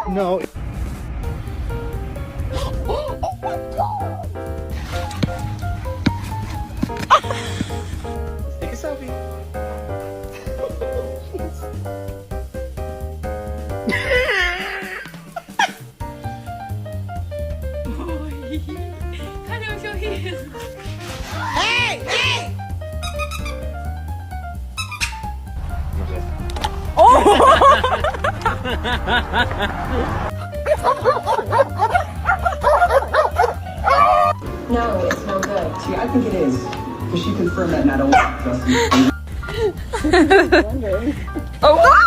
No. Take a selfie. No, it's no good. See, I think it is. Because she confirmed that not only Justin. Oh!